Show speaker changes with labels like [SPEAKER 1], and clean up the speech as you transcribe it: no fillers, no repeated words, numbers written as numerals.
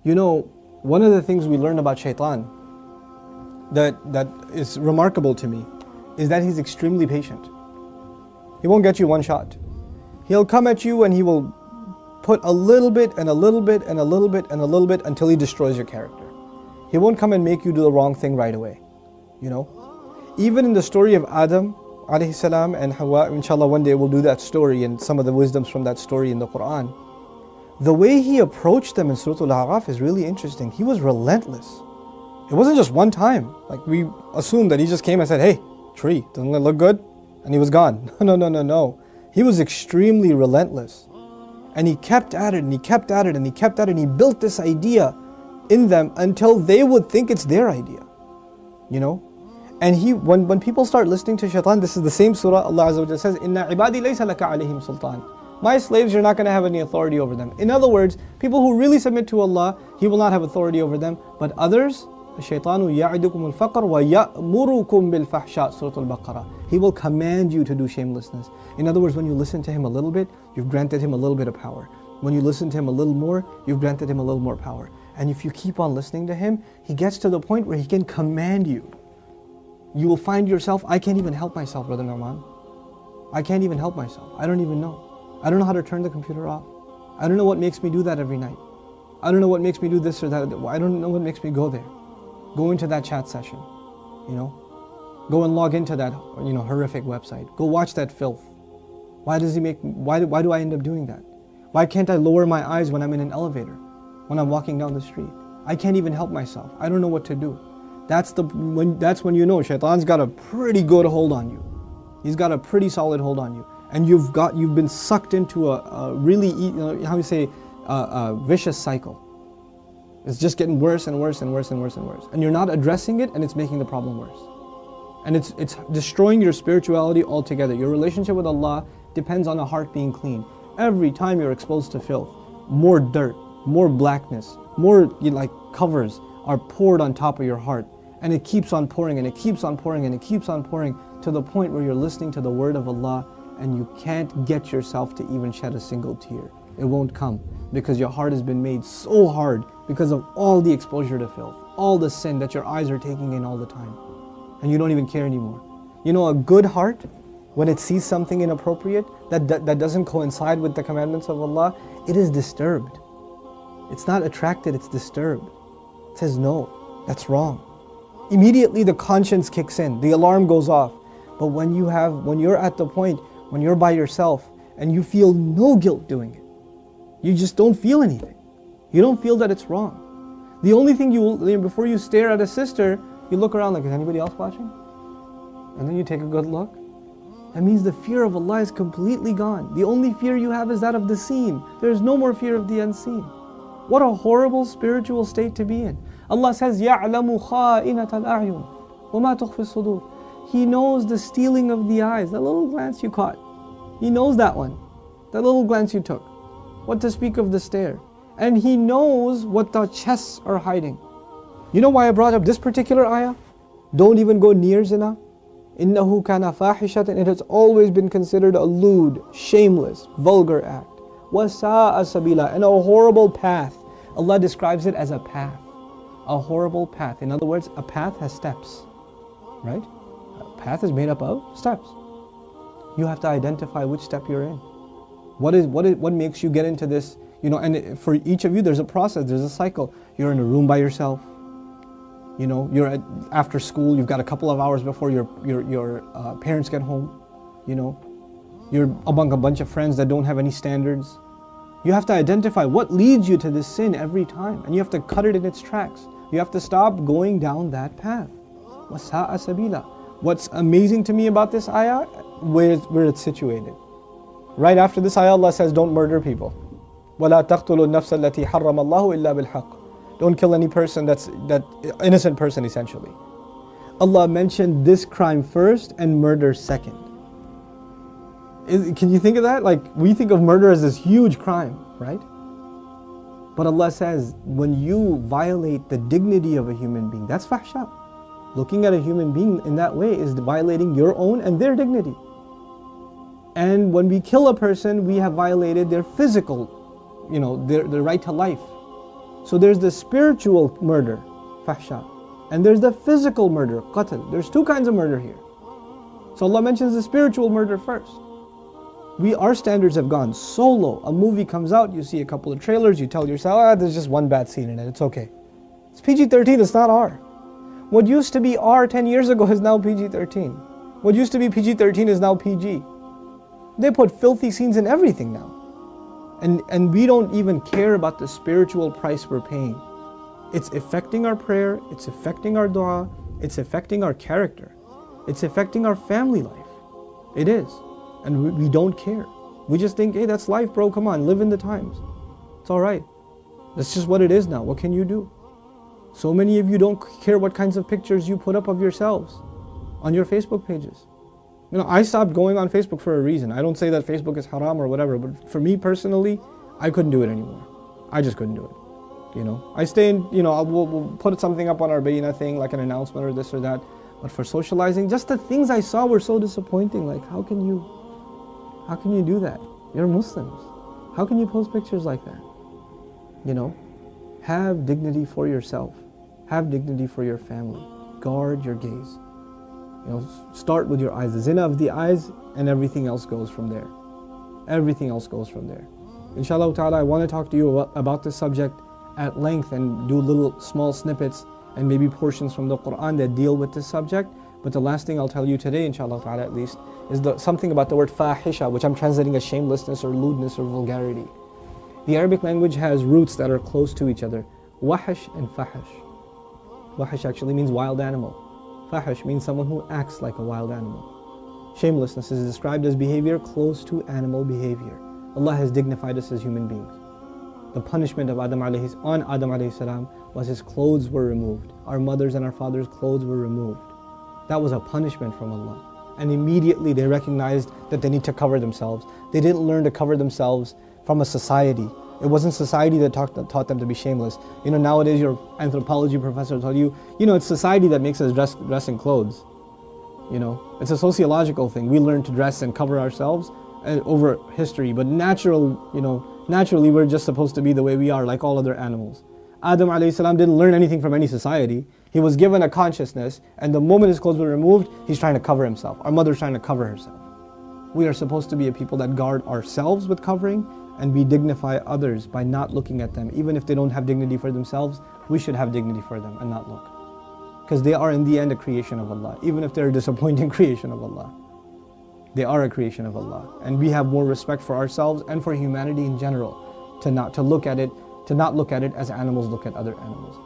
[SPEAKER 1] You know, one of the things we learn about shaitan that is remarkable to me is that he's extremely patient. He won't get you one shot. He'll come at you and he will put a little bit and a little bit and a little bit and a little bit until he destroys your character. He won't come and make you do the wrong thing right away. You know, even in the story of Adam alayhi salam and Hawa, inshallah one day we'll do that story and some of the wisdoms from that story in the Quran. The way he approached them in Surah Al-A'raf is really interesting. He was relentless. It wasn't just one time. Like we assumed that he just came and said, hey, tree, doesn't it look good? And he was gone. No. He was extremely relentless. And he kept at it and he kept at it and he kept at it and he built this idea in them until they would think it's their idea. You know? And when people start listening to shaitan, this is the same surah Allah Azza wa Jalla says, Inna ibadi laysa laka alayhim sultan. My slaves, you're not going to have any authority over them. In other words, people who really submit to Allah, He will not have authority over them. But others, الشَّيْطَانُ يَعِدُكُمُ الْفَقْرَ وَيَأْمُرُكُمْ بِالْفَحْشَاءِ Surah Al-Baqarah. He will command you to do shamelessness. In other words, when you listen to him a little bit, you've granted him a little bit of power. When you listen to him a little more, you've granted him a little more power. And if you keep on listening to him, he gets to the point where he can command you. You will find yourself, I can't even help myself, Brother Norman. I can't even help myself. I don't even know. I don't know how to turn the computer off. I don't know what makes me do that every night. I don't know what makes me do this or that. I don't know what makes me go there. Go into that chat session, you know. Go and log into that, you know, horrific website. Go watch that filth. Why do I end up doing that? Why can't I lower my eyes when I'm in an elevator? When I'm walking down the street? I can't even help myself. I don't know what to do. That's when you know shaitan's got a pretty good hold on you. He's got a pretty solid hold on you. And you've been sucked into a really, you know, how you say, a vicious cycle. It's just getting worse and worse and worse and worse and worse. And you're not addressing it and it's making the problem worse. And it's destroying your spirituality altogether. Your relationship with Allah depends on a heart being clean. Every time you're exposed to filth, more dirt, more blackness, more covers are poured on top of your heart. And it keeps on pouring and it keeps on pouring and it keeps on pouring to the point where you're listening to the word of Allah and you can't get yourself to even shed a single tear. It won't come because your heart has been made so hard because of all the exposure to filth, all the sin that your eyes are taking in all the time. And you don't even care anymore. You know, a good heart, when it sees something inappropriate that doesn't coincide with the commandments of Allah, it is disturbed. It's not attracted, it's disturbed. It says, no, that's wrong. Immediately the conscience kicks in, the alarm goes off. But when you're at the point when you're by yourself and you feel no guilt doing it, you just don't feel anything. You don't feel that it's wrong. The only thing before you stare at a sister, you look around like, is anybody else watching? And then you take a good look. That means the fear of Allah is completely gone. The only fear you have is that of the seen. There is no more fear of the unseen. What a horrible spiritual state to be in. Allah says, يَعْلَمُ خَائِنَةَ الْأَعْيُنِ وَمَا تُخْفِي الصُّدُورِ. He knows the stealing of the eyes, that little glance you caught. He knows that one, that little glance you took. What to speak of the stare. And He knows what the chests are hiding. You know why I brought up this particular ayah? Don't even go near zina. إِنَّهُ كَانَ فَاحِشَةً. It has always been considered a lewd, shameless, vulgar act. وَسَاءَ سَبِيلًا. And a horrible path. Allah describes it as a path. A horrible path. In other words, a path has steps. Right? A path is made up of steps. You have to identify which step you're in. What makes you get into this? You know, and for each of you, there's a process, there's a cycle. You're in a room by yourself. You know, you're after school. You've got a couple of hours before your parents get home. You know, you're among a bunch of friends that don't have any standards. You have to identify what leads you to this sin every time, and you have to cut it in its tracks. You have to stop going down that path. وَسَاءَ سَبِيلًا. What's amazing to me about this ayah, where it's situated. Right after this ayah, Allah says, don't murder people. وَلَا تَقْتُلُوا النَّفْسَ الَّتِي حَرَّمَ اللَّهُ إِلَّا بِالْحَقِّ. Don't kill any person that innocent person essentially. Allah mentioned this crime first and murder second. Can you think of that? Like, we think of murder as this huge crime, right? But Allah says, when you violate the dignity of a human being, that's fahsha. Looking at a human being in that way is violating your own and their dignity. And when we kill a person, we have violated their physical, you know, their right to life. So there's the spiritual murder, fahsha, and there's the physical murder, qatl. There's two kinds of murder here. So Allah mentions the spiritual murder first. Our standards have gone so low. A movie comes out, you see a couple of trailers, you tell yourself, there's just one bad scene in it, it's okay. It's PG-13, it's not R. What used to be R 10 years ago is now PG-13. What used to be PG-13 is now PG. They put filthy scenes in everything now. And we don't even care about the spiritual price we're paying. It's affecting our prayer, it's affecting our dua, it's affecting our character. It's affecting our family life. It is. And we don't care. We just think, hey, that's life, bro, come on, live in the times. It's all right. That's just what it is now. What can you do? So many of you don't care what kinds of pictures you put up of yourselves on your Facebook pages. You know, I stopped going on Facebook for a reason. I don't say that Facebook is haram or whatever, but for me personally, I couldn't do it anymore. I just couldn't do it. You know, I stay in, you know, we'll put something up on our Bayina thing, like an announcement or this or that. But for socializing, just the things I saw were so disappointing. Like, how can you do that? You're Muslims. How can you post pictures like that? You know, have dignity for yourself. Have dignity for your family. Guard your gaze. You know, start with your eyes. The zina of the eyes, and everything else goes from there. Everything else goes from there. Inshallah ta'ala, I want to talk to you about this subject at length and do little small snippets and maybe portions from the Quran that deal with this subject. But the last thing I'll tell you today, inshallah ta'ala at least, is something about the word fahisha, which I'm translating as shamelessness or lewdness or vulgarity. The Arabic language has roots that are close to each other. Wahish and fahish. Wahish actually means wild animal. Fahish means someone who acts like a wild animal. Shamelessness is described as behavior close to animal behavior. Allah has dignified us as human beings. The punishment of Adam alayhi salam was his clothes were removed. Our mothers and our fathers' clothes were removed. That was a punishment from Allah. And immediately they recognized that they need to cover themselves. They didn't learn to cover themselves from a society. It wasn't society that taught them to be shameless. You know, nowadays your anthropology professor will tell you, you know, it's society that makes us dress in clothes. You know, it's a sociological thing. We learn to dress and cover ourselves over history, but naturally we're just supposed to be the way we are, like all other animals. Adam alayhi salam didn't learn anything from any society. He was given a consciousness, and the moment his clothes were removed, he's trying to cover himself. Our mother's trying to cover herself. We are supposed to be a people that guard ourselves with covering, and we dignify others by not looking at them. Even if they don't have dignity for themselves, we should have dignity for them and not look. Because they are in the end a creation of Allah. Even if they're a disappointing creation of Allah, they are a creation of Allah. And we have more respect for ourselves and for humanity in general to not look at it as animals look at other animals.